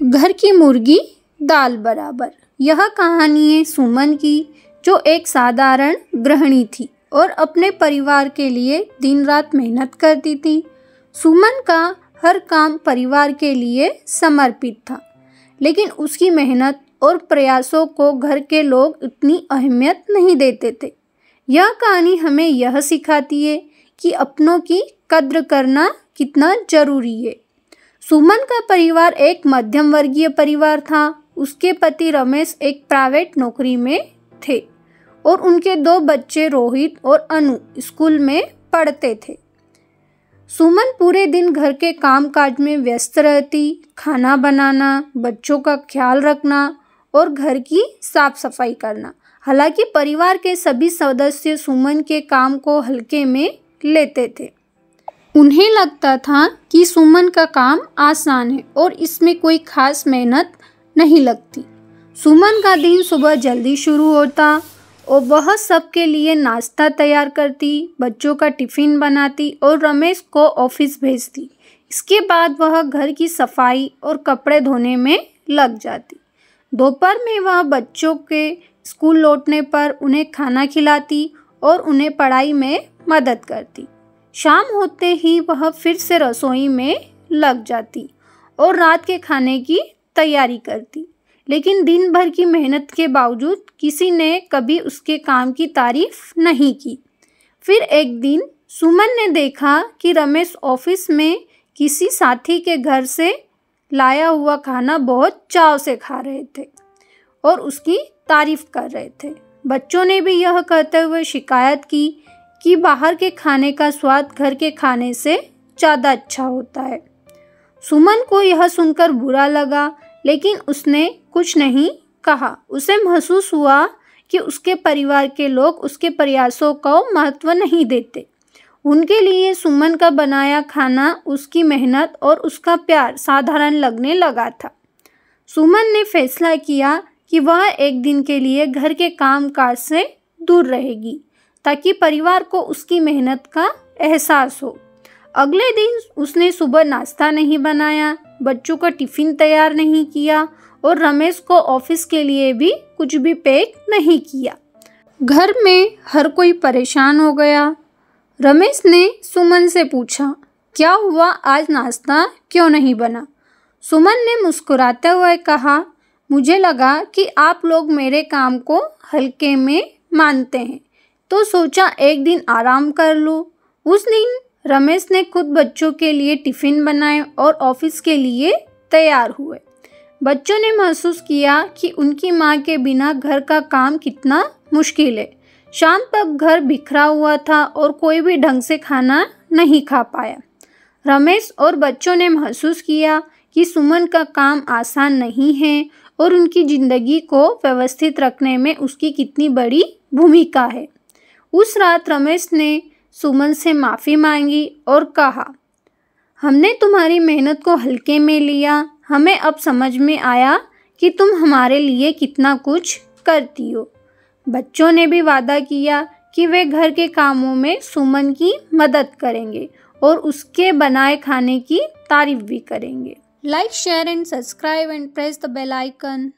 घर की मुर्गी दाल बराबर। यह कहानी है सुमन की, जो एक साधारण गृहिणी थी और अपने परिवार के लिए दिन रात मेहनत करती थी। सुमन का हर काम परिवार के लिए समर्पित था, लेकिन उसकी मेहनत और प्रयासों को घर के लोग इतनी अहमियत नहीं देते थे। यह कहानी हमें यह सिखाती है कि अपनों की कद्र करना कितना जरूरी है। सुमन का परिवार एक मध्यम वर्गीय परिवार था। उसके पति रमेश एक प्राइवेट नौकरी में थे और उनके 2 बच्चे रोहित और अनु स्कूल में पढ़ते थे। सुमन पूरे दिन घर के कामकाज में व्यस्त रहती, खाना बनाना, बच्चों का ख्याल रखना और घर की साफ सफाई करना। हालांकि परिवार के सभी सदस्य सुमन के काम को हल्के में लेते थे। उन्हें लगता था कि सुमन का काम आसान है और इसमें कोई खास मेहनत नहीं लगती। सुमन का दिन सुबह जल्दी शुरू होता और वह सबके लिए नाश्ता तैयार करती, बच्चों का टिफ़िन बनाती और रमेश को ऑफिस भेजती। इसके बाद वह घर की सफाई और कपड़े धोने में लग जाती। दोपहर में वह बच्चों के स्कूल लौटने पर उन्हें खाना खिलाती और उन्हें पढ़ाई में मदद करती। शाम होते ही वह फिर से रसोई में लग जाती और रात के खाने की तैयारी करती। लेकिन दिन भर की मेहनत के बावजूद किसी ने कभी उसके काम की तारीफ नहीं की। फिर एक दिन सुमन ने देखा कि रमेश ऑफिस में किसी साथी के घर से लाया हुआ खाना बहुत चाव से खा रहे थे और उसकी तारीफ कर रहे थे। बच्चों ने भी यह कहते हुए शिकायत की कि बाहर के खाने का स्वाद घर के खाने से ज़्यादा अच्छा होता है। सुमन को यह सुनकर बुरा लगा, लेकिन उसने कुछ नहीं कहा। उसे महसूस हुआ कि उसके परिवार के लोग उसके प्रयासों को महत्व नहीं देते। उनके लिए सुमन का बनाया खाना, उसकी मेहनत और उसका प्यार साधारण लगने लगा था। सुमन ने फैसला किया कि वह एक दिन के लिए घर के कामकाज से दूर रहेगी, ताकि परिवार को उसकी मेहनत का एहसास हो। अगले दिन उसने सुबह नाश्ता नहीं बनाया, बच्चों का टिफ़िन तैयार नहीं किया और रमेश को ऑफिस के लिए भी कुछ भी पैक नहीं किया। घर में हर कोई परेशान हो गया। रमेश ने सुमन से पूछा, क्या हुआ, आज नाश्ता क्यों नहीं बना? सुमन ने मुस्कुराते हुए कहा, मुझे लगा कि आप लोग मेरे काम को हल्के में मानते हैं, तो सोचा एक दिन आराम कर लूँ। उस दिन रमेश ने खुद बच्चों के लिए टिफ़िन बनाए और ऑफिस के लिए तैयार हुए। बच्चों ने महसूस किया कि उनकी माँ के बिना घर का काम कितना मुश्किल है। शाम तक घर बिखरा हुआ था और कोई भी ढंग से खाना नहीं खा पाया। रमेश और बच्चों ने महसूस किया कि सुमन का काम आसान नहीं है और उनकी ज़िंदगी को व्यवस्थित रखने में उसकी कितनी बड़ी भूमिका है। उस रात रमेश ने सुमन से माफ़ी मांगी और कहा, हमने तुम्हारी मेहनत को हल्के में लिया। हमें अब समझ में आया कि तुम हमारे लिए कितना कुछ करती हो। बच्चों ने भी वादा किया कि वे घर के कामों में सुमन की मदद करेंगे और उसके बनाए खाने की तारीफ भी करेंगे। Like, share and subscribe and press the bell icon.